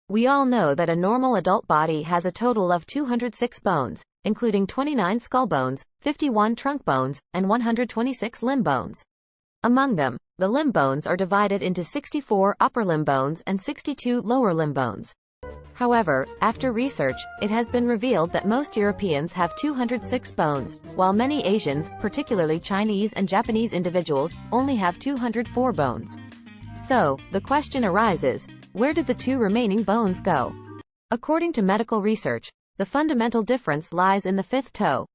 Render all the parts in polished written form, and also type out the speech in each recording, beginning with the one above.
We all know that a normal adult body has a total of 206 bones, including 29 skull bones, 51 trunk bones, and 126 limb bones. Among them, the limb bones are divided into 64 upper limb bones and 62 lower limb bones. However, after research, it has been revealed that most Europeans have 206 bones, while many Asians, particularly Chinese and Japanese individuals, only have 204 bones. So, the question arises, where did the two remaining bones go? According to medical research, the fundamental difference lies in the fifth toe.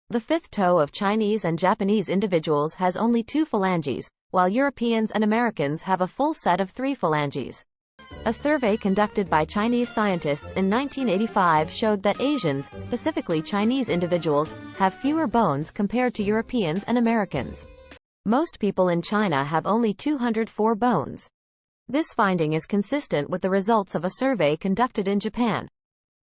The fifth toe of Chinese and Japanese individuals has only 2 phalanges, while Europeans and Americans have a full set of 3 phalanges. A survey conducted by Chinese scientists in 1985 showed that Asians, specifically Chinese individuals, have fewer bones compared to Europeans and Americans. Most people in China have only 204 bones. This finding is consistent with the results of a survey conducted in Japan.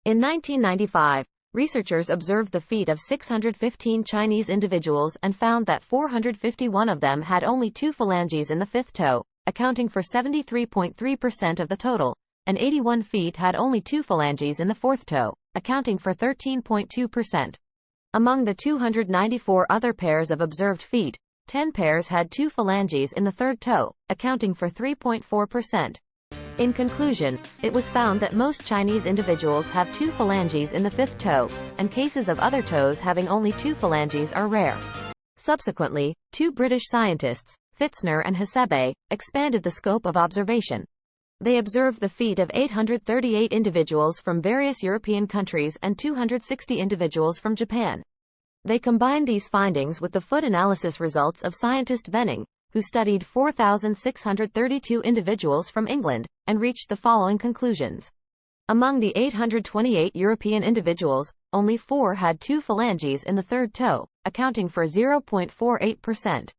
In 1995, researchers observed the feet of 615 Chinese individuals and found that 451 of them had only 2 phalanges in the fifth toe, accounting for 73.3% of the total, and 81 feet had only 2 phalanges in the fourth toe, accounting for 13.2%. Among the 294 other pairs of observed feet, 10 pairs had 2 phalanges in the third toe, accounting for 3.4%. In conclusion, it was found that most Chinese individuals have 2 phalanges in the fifth toe, and cases of other toes having only 2 phalanges are rare. Subsequently, 2 British scientists, Fitzner and Hasebe, expanded the scope of observation. They observed the feet of 838 individuals from various European countries and 260 individuals from Japan. They combined these findings with the foot analysis results of scientist Venning, who studied 4,632 individuals from England, and reached the following conclusions. Among the 828 European individuals, only 4 had 2 phalanges in the third toe, accounting for 0.48%.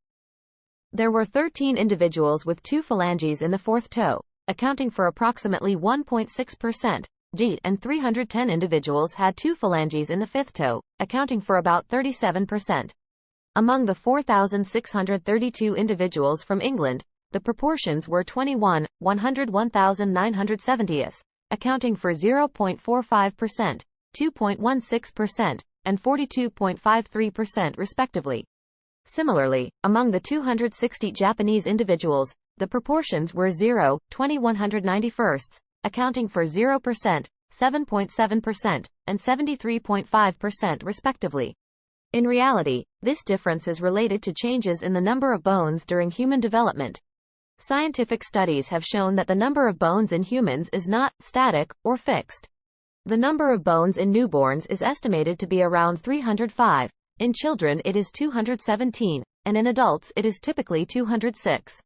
There were 13 individuals with 2 phalanges in the fourth toe, accounting for approximately 1.6%. And 310 individuals had 2 phalanges in the fifth toe, accounting for about 37%. Among the 4,632 individuals from England, the proportions were 21, 101,970, accounting for 0.45%, 2.16%, and 42.53% respectively. Similarly, among the 260 Japanese individuals, the proportions were 0, 20 191st, accounting for 0%, 7.7%, and 73.5% respectively. In reality, this difference is related to changes in the number of bones during human development. Scientific studies have shown that the number of bones in humans is not static or fixed. The number of bones in newborns is estimated to be around 305, in children it is 217, and in adults it is typically 206.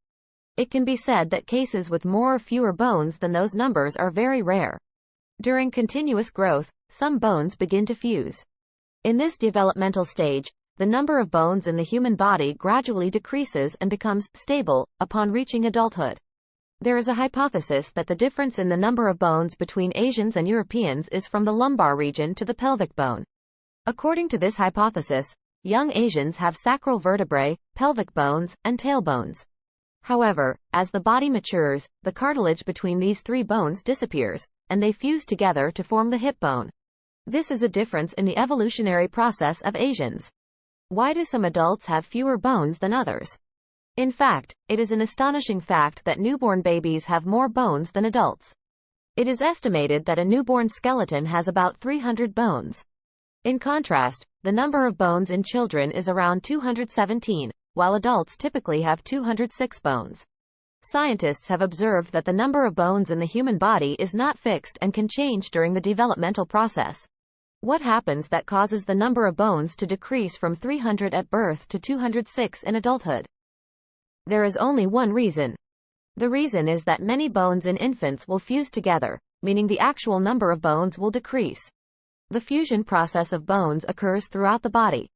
It can be said that cases with more or fewer bones than those numbers are very rare. During continuous growth, some bones begin to fuse. In this developmental stage, the number of bones in the human body gradually decreases and becomes stable upon reaching adulthood. There is a hypothesis that the difference in the number of bones between Asians and Europeans is from the lumbar region to the pelvic bone. According to this hypothesis, young Asians have sacral vertebrae, pelvic bones, and tailbones. However, as the body matures, the cartilage between these 3 bones disappears, and they fuse together to form the hip bone. This is a difference in the evolutionary process of Asians. Why do some adults have fewer bones than others? In fact, it is an astonishing fact that newborn babies have more bones than adults. It is estimated that a newborn skeleton has about 300 bones. In contrast, the number of bones in children is around 217, while adults typically have 206 bones. Scientists have observed that the number of bones in the human body is not fixed and can change during the developmental process. What happens that causes the number of bones to decrease from 300 at birth to 206 in adulthood? There is only one reason. The reason is that many bones in infants will fuse together, meaning the actual number of bones will decrease. The fusion process of bones occurs throughout the body.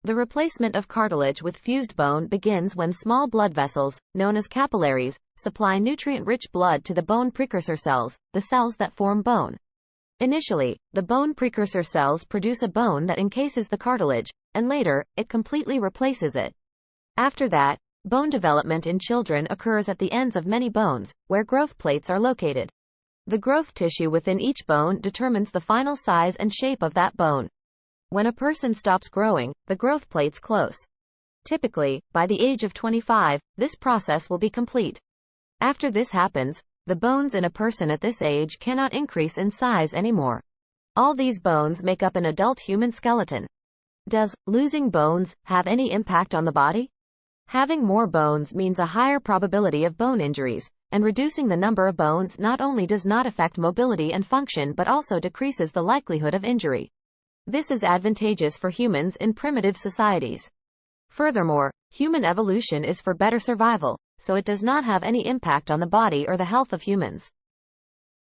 The replacement of cartilage with fused bone begins when small blood vessels, known as capillaries, supply nutrient-rich blood to the bone precursor cells, the cells that form bone. Initially, the bone precursor cells produce a bone that encases the cartilage, and later, it completely replaces it. After that, bone development in children occurs at the ends of many bones, where growth plates are located. The growth tissue within each bone determines the final size and shape of that bone. When a person stops growing, the growth plates close. Typically, by the age of 25, this process will be complete. After this happens, the bones in a person at this age cannot increase in size anymore. All these bones make up an adult human skeleton. Does losing bones have any impact on the body? Having more bones means a higher probability of bone injuries, and reducing the number of bones not only does not affect mobility and function but also decreases the likelihood of injury. This is advantageous for humans in primitive societies. Furthermore, human evolution is for better survival, so it does not have any impact on the body or the health of humans.